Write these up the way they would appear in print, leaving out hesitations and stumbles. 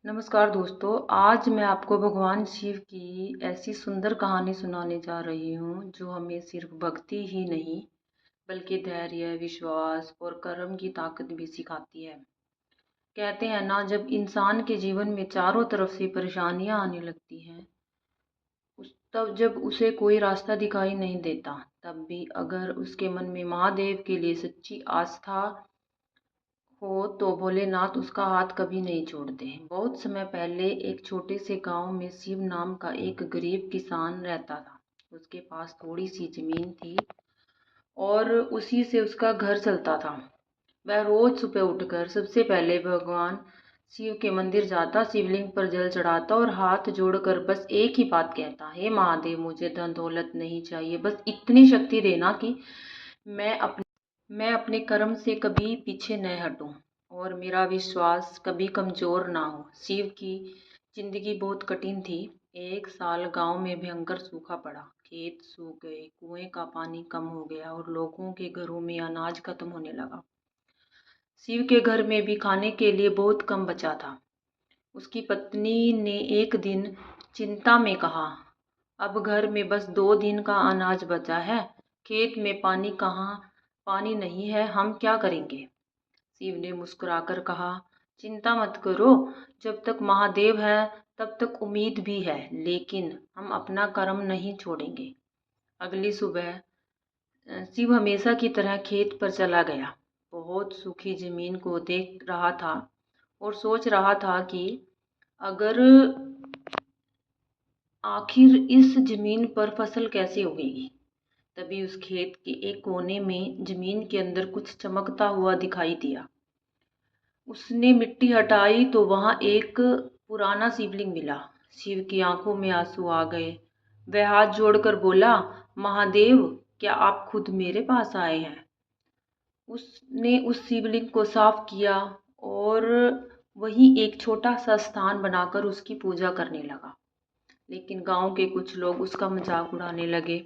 नमस्कार दोस्तों, आज मैं आपको भगवान शिव की ऐसी सुंदर कहानी सुनाने जा रही हूँ जो हमें सिर्फ भक्ति ही नहीं बल्कि धैर्य, विश्वास और कर्म की ताकत भी सिखाती है। कहते हैं ना, जब इंसान के जीवन में चारों तरफ से परेशानियां आने लगती हैं, तब जब उसे कोई रास्ता दिखाई नहीं देता, तब भी अगर उसके मन में महादेव के लिए सच्ची आस्था हो तो भोलेनाथ उसका हाथ कभी नहीं छोड़ते। बहुत समय पहले एक छोटे से गांव में शिव नाम का एक गरीब किसान रहता था। उसके पास थोड़ी सी जमीन थी और उसी से उसका घर चलता था। वह रोज सुबह उठकर सबसे पहले भगवान शिव के मंदिर जाता, शिवलिंग पर जल चढ़ाता और हाथ जोड़कर बस एक ही बात कहता, हे महादेव, मुझे धन दौलत नहीं चाहिए, बस इतनी शक्ति देना कि मैं अपने कर्म से कभी पीछे न हटूं और मेरा विश्वास कभी कमजोर ना हो। शिव की जिंदगी बहुत कठिन थी। एक साल गांव में भयंकर सूखा पड़ा। खेत सूख गए, कुएं का पानी कम हो गया और लोगों के घरों में अनाज खत्म होने लगा। शिव के घर में भी खाने के लिए बहुत कम बचा था। उसकी पत्नी ने एक दिन चिंता में कहा, अब घर में बस 2 दिन का अनाज बचा है, खेत में पानी नहीं है, हम क्या करेंगे? शिव ने मुस्कुराकर कहा, चिंता मत करो, जब तक महादेव है तब तक उम्मीद भी है, लेकिन हम अपना कर्म नहीं छोड़ेंगे। अगली सुबह शिव हमेशा की तरह खेत पर चला गया। बहुत सूखी जमीन को देख रहा था और सोच रहा था कि अगर आखिर इस जमीन पर फसल कैसे उगेगी। तभी उस खेत के एक कोने में जमीन के अंदर कुछ चमकता हुआ दिखाई दिया। उसने मिट्टी हटाई तो वहां एक पुराना शिवलिंग मिला। शिव की आंखों में आंसू आ गए। वह हाथ जोड़कर बोला, महादेव, क्या आप खुद मेरे पास आए हैं? उसने उस शिवलिंग को साफ किया और वहीं एक छोटा सा स्थान बनाकर उसकी पूजा करने लगा। लेकिन गांव के कुछ लोग उसका मजाक उड़ाने लगे।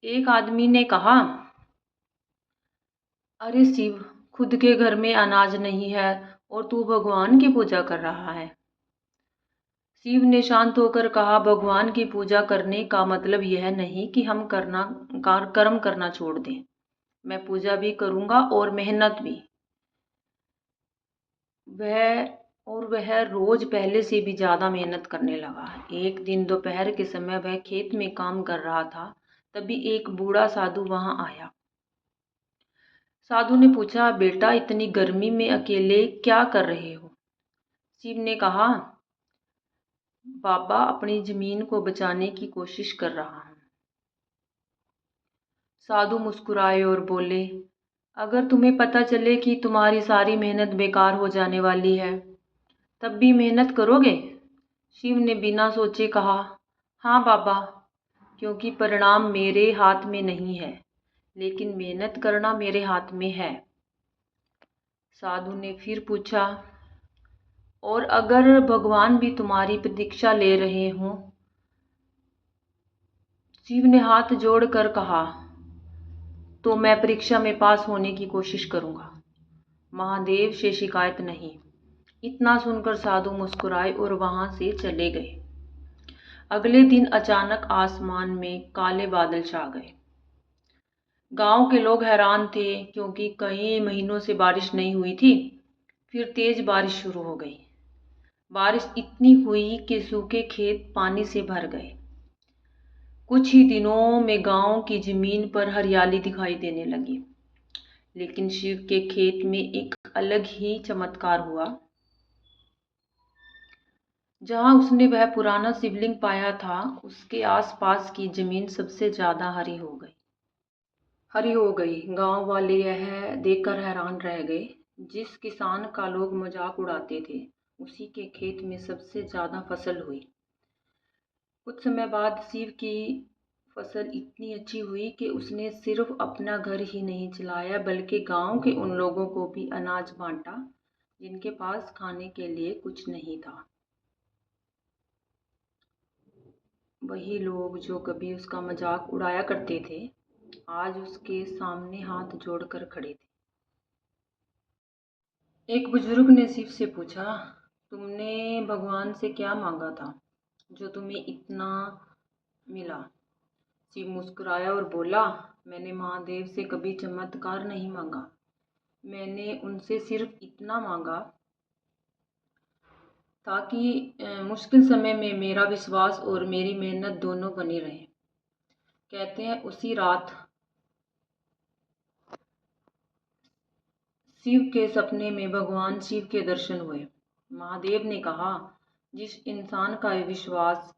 एक आदमी ने कहा, अरे शिव, खुद के घर में अनाज नहीं है और तू भगवान की पूजा कर रहा है। शिव ने शांत होकर कहा, भगवान की पूजा करने का मतलब यह नहीं कि हम कर्म करना छोड़ दें। मैं पूजा भी करूंगा और मेहनत भी। वह रोज पहले से भी ज्यादा मेहनत करने लगा। एक दिन दोपहर के समय वह खेत में काम कर रहा था। तभी एक बूढ़ा साधु वहां आया। साधु ने पूछा, बेटा, इतनी गर्मी में अकेले क्या कर रहे हो? शिव ने कहा, बाबा, अपनी जमीन को बचाने की कोशिश कर रहा हूं। साधु मुस्कुराए और बोले, अगर तुम्हें पता चले कि तुम्हारी सारी मेहनत बेकार हो जाने वाली है, तब भी मेहनत करोगे? शिव ने बिना सोचे कहा, हाँ बाबा, क्योंकि परिणाम मेरे हाथ में नहीं है, लेकिन मेहनत करना मेरे हाथ में है। साधु ने फिर पूछा, और अगर भगवान भी तुम्हारी प्रतीक्षा ले रहे हों? शिव ने हाथ जोड़कर कहा, तो मैं परीक्षा में पास होने की कोशिश करूंगा, महादेव से शिकायत नहीं। इतना सुनकर साधु मुस्कुराए और वहां से चले गए। अगले दिन अचानक आसमान में काले बादल छा गए। गांव के लोग हैरान थे, क्योंकि कई महीनों से बारिश नहीं हुई थी। फिर तेज बारिश शुरू हो गई। बारिश इतनी हुई कि सूखे खेत पानी से भर गए। कुछ ही दिनों में गांव की जमीन पर हरियाली दिखाई देने लगी। लेकिन शिव के खेत में एक अलग ही चमत्कार हुआ। जहां उसने वह पुराना शिवलिंग पाया था, उसके आसपास की जमीन सबसे ज्यादा हरी हो गई। गांव वाले यह देखकर हैरान रह गए। जिस किसान का लोग मजाक उड़ाते थे, उसी के खेत में सबसे ज्यादा फसल हुई। कुछ समय बाद शिव की फसल इतनी अच्छी हुई कि उसने सिर्फ अपना घर ही नहीं चलाया, बल्कि गांव के उन लोगों को भी अनाज बांटा जिनके पास खाने के लिए कुछ नहीं था। वही लोग जो कभी उसका मजाक उड़ाया करते थे, आज उसके सामने हाथ जोड़कर खड़े थे। एक बुजुर्ग ने शिव से पूछा, तुमने भगवान से क्या मांगा था जो तुम्हें इतना मिला? शिव मुस्कुराया और बोला, मैंने महादेव से कभी चमत्कार नहीं मांगा। मैंने उनसे सिर्फ इतना मांगा ताकि मुश्किल समय में मेरा विश्वास और मेरी मेहनत दोनों बनी रहे। कहते हैं उसी रात शिव के सपने में भगवान शिव के दर्शन हुए। महादेव ने कहा, जिस इंसान का विश्वास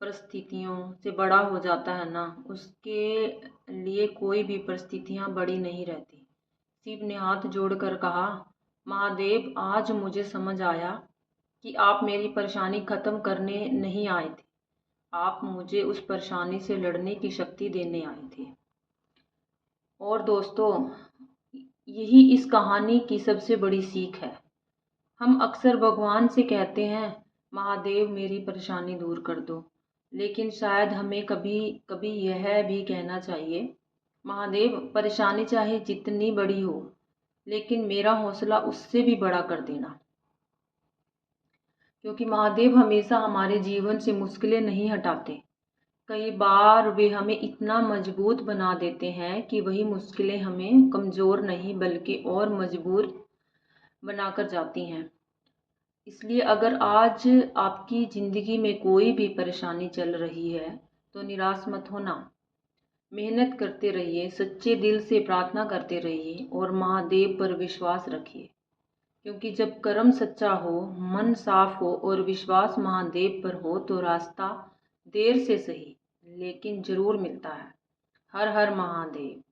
परिस्थितियों से बड़ा हो जाता है ना, उसके लिए कोई भी परिस्थितियां बड़ी नहीं रहती। शिव ने हाथ जोड़कर कहा, महादेव, आज मुझे समझ आया कि आप मेरी परेशानी खत्म करने नहीं आए थे, आप मुझे उस परेशानी से लड़ने की शक्ति देने आए थे। और दोस्तों, यही इस कहानी की सबसे बड़ी सीख है। हम अक्सर भगवान से कहते हैं, महादेव मेरी परेशानी दूर कर दो, लेकिन शायद हमें कभी कभी यह भी कहना चाहिए, महादेव, परेशानी चाहे जितनी बड़ी हो, लेकिन मेरा हौसला उससे भी बड़ा कर देना। क्योंकि महादेव हमेशा हमारे जीवन से मुश्किलें नहीं हटाते। कई बार वे हमें इतना मजबूत बना देते हैं कि वही मुश्किलें हमें कमज़ोर नहीं बल्कि और मजबूर बनाकर जाती हैं। इसलिए अगर आज आपकी ज़िंदगी में कोई भी परेशानी चल रही है तो निराश मत होना। मेहनत करते रहिए, सच्चे दिल से प्रार्थना करते रहिए और महादेव पर विश्वास रखिए। क्योंकि जब कर्म सच्चा हो, मन साफ हो और विश्वास महादेव पर हो तो रास्ता देर से सही लेकिन जरूर मिलता है। हर हर महादेव।